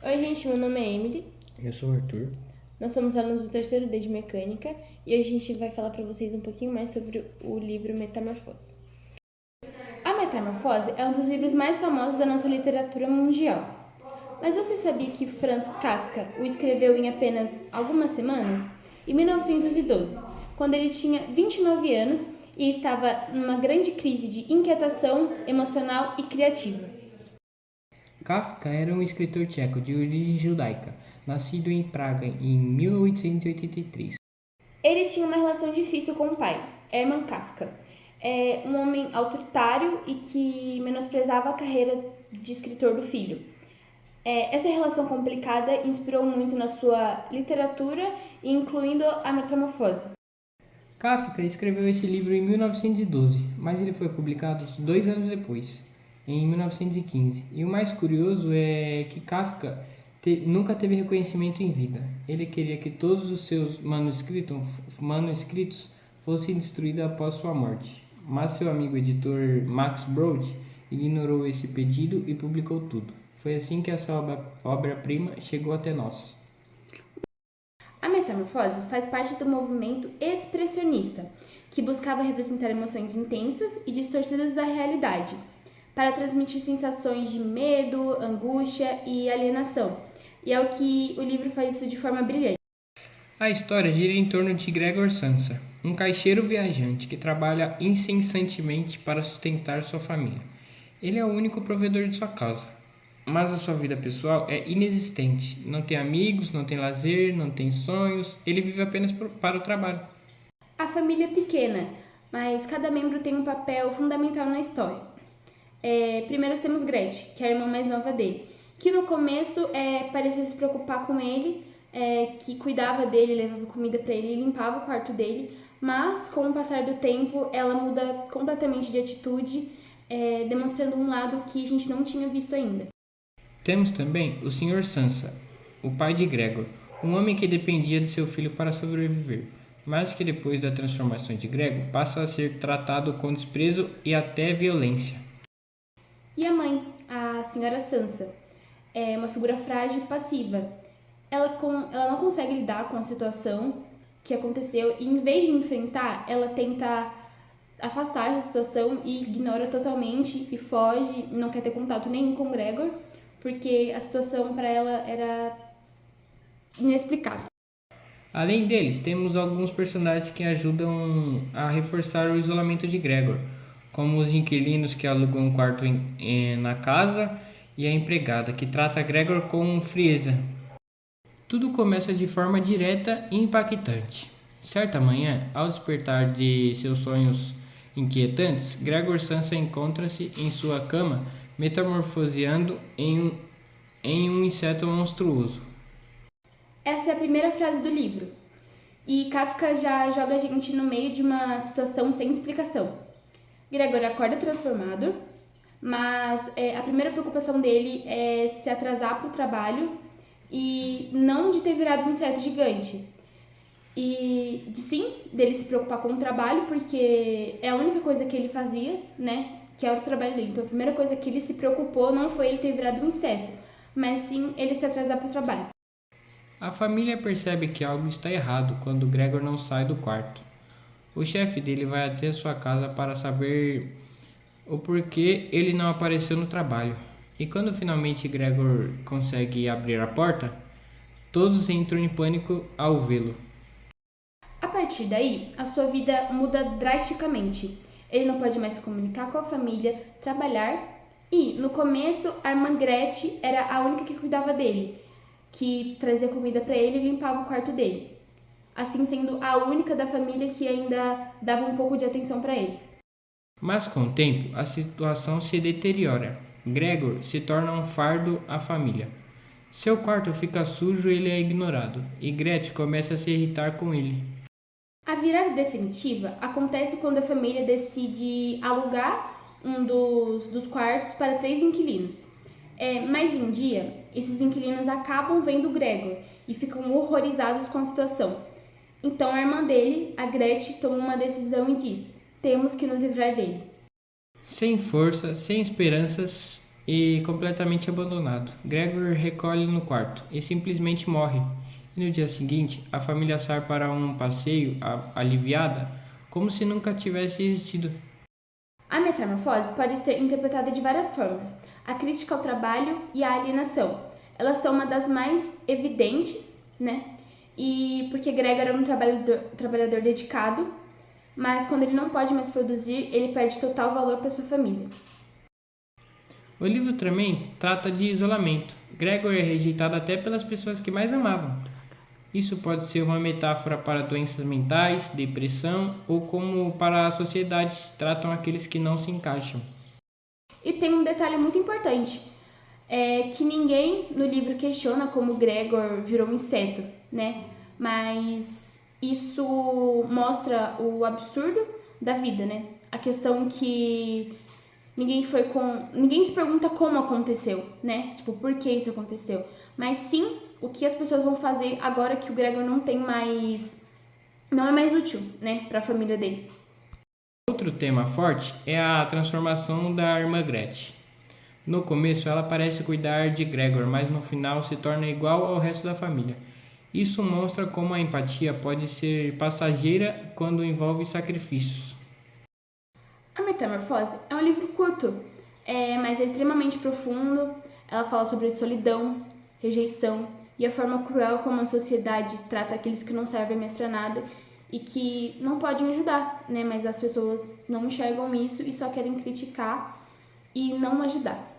Oi, gente, meu nome é Emily. Eu sou o Arthur. Nós somos alunos do terceiro D de Mecânica e hoje a gente vai falar para vocês um pouquinho mais sobre o livro Metamorfose. A Metamorfose é um dos livros mais famosos da nossa literatura mundial. Mas você sabia que Franz Kafka o escreveu em apenas algumas semanas? Em 1912, quando ele tinha 29 anos e estava numa grande crise de inquietação emocional e criativa. Kafka era um escritor tcheco de origem judaica, nascido em Praga em 1883. Ele tinha uma relação difícil com o pai, Hermann Kafka. É um homem autoritário e que menosprezava a carreira de escritor do filho. Essa relação complicada inspirou muito na sua literatura, incluindo a Metamorfose. Kafka escreveu esse livro em 1912, mas ele foi publicado 2 anos depois, em 1915. E o mais curioso é que Kafka nunca teve reconhecimento em vida. Ele queria que todos os seus manuscritos fossem destruídos após sua morte. Mas seu amigo editor Max Brod ignorou esse pedido e publicou tudo. Foi assim que essa obra-prima chegou até nós. A Metamorfose faz parte do movimento expressionista, que buscava representar emoções intensas e distorcidas da realidade, para transmitir sensações de medo, angústia e alienação. E é o que o livro faz isso de forma brilhante. A história gira em torno de Gregor Samsa, um caixeiro viajante que trabalha incessantemente para sustentar sua família. Ele é o único provedor de sua casa, mas a sua vida pessoal é inexistente. Não tem amigos, não tem lazer, não tem sonhos, ele vive apenas para o trabalho. A família é pequena, mas cada membro tem um papel fundamental na história. Primeiro nós temos Gretchen, que é a irmã mais nova dele, que no começo parecia se preocupar com ele, que cuidava dele, levava comida para ele e limpava o quarto dele, mas com o passar do tempo ela muda completamente de atitude, demonstrando um lado que a gente não tinha visto ainda. Temos também o Sr. Sansa, o pai de Gregor, um homem que dependia de seu filho para sobreviver, mas que depois da transformação de Gregor passa a ser tratado com desprezo e até violência. E a mãe, a senhora Sansa, é uma figura frágil e passiva. Ela não consegue lidar com a situação que aconteceu e, em vez de enfrentar, ela tenta afastar essa situação e ignora totalmente e foge, não quer ter contato nenhum com o Gregor, porque a situação para ela era inexplicável. Além deles, temos alguns personagens que ajudam a reforçar o isolamento de Gregor, como os inquilinos que alugam um quarto na casa e a empregada que trata Gregor com frieza. Tudo começa de forma direta e impactante. Certa manhã, ao despertar de seus sonhos inquietantes, Gregor Samsa encontra-se em sua cama, metamorfoseando em um inseto monstruoso. Essa é a primeira frase do livro. E Kafka já joga a gente no meio de uma situação sem explicação. Gregor acorda transformado, mas a primeira preocupação dele é se atrasar para o trabalho e não de ter virado um inseto gigante. E dele se preocupar com o trabalho, porque é a única coisa que ele fazia, né? Que era o trabalho dele. Então a primeira coisa que ele se preocupou não foi ele ter virado um inseto, mas sim ele se atrasar para o trabalho. A família percebe que algo está errado quando Gregor não sai do quarto. O chefe dele vai até sua casa para saber o porquê ele não apareceu no trabalho. E quando finalmente Gregor consegue abrir a porta, todos entram em pânico ao vê-lo. A partir daí, a sua vida muda drasticamente. Ele não pode mais se comunicar com a família, trabalhar e, no começo, a irmã Gretchen era a única que cuidava dele, que trazia comida para ele e limpava o quarto dele, assim sendo a única da família que ainda dava um pouco de atenção para ele. Mas com o tempo, a situação se deteriora. Gregor se torna um fardo à família. Seu quarto fica sujo e ele é ignorado, e Gretchen começa a se irritar com ele. A virada definitiva acontece quando a família decide alugar um dos quartos para 3 inquilinos. Mas um dia, esses inquilinos acabam vendo o Gregor e ficam horrorizados com a situação. Então a irmã dele, a Gretchen, toma uma decisão e diz: temos que nos livrar dele. Sem força, sem esperanças, e completamente abandonado. Gregor recolhe no quarto e simplesmente morre. E no dia seguinte, a família sai para um passeio aliviada, como se nunca tivesse existido. A metamorfose pode ser interpretada de várias formas. A crítica ao trabalho e a alienação. Elas são uma das mais evidentes, né? E porque Gregor era um trabalhador dedicado, mas quando ele não pode mais produzir, ele perde total valor para sua família. O livro também trata de isolamento. Gregor é rejeitado até pelas pessoas que mais amavam. Isso pode ser uma metáfora para doenças mentais, depressão ou como para a sociedade tratam aqueles que não se encaixam. E tem um detalhe muito importante, é que ninguém no livro questiona como Gregor virou um inseto, né? Mas isso mostra o absurdo da vida, né? A questão que ninguém se pergunta como aconteceu, né? Tipo, por que isso aconteceu? Mas sim, o que as pessoas vão fazer agora que o Gregor não é mais útil, né, para a família dele. Outro tema forte é a transformação da irmã Gretchen. No começo ela parece cuidar de Gregor, mas no final se torna igual ao resto da família. Isso mostra como a empatia pode ser passageira quando envolve sacrifícios. A Metamorfose é um livro curto, mas é extremamente profundo. Ela fala sobre solidão, rejeição e a forma cruel como a sociedade trata aqueles que não servem mais para nada e que não podem ajudar, né? Mas as pessoas não enxergam isso e só querem criticar e não ajudar.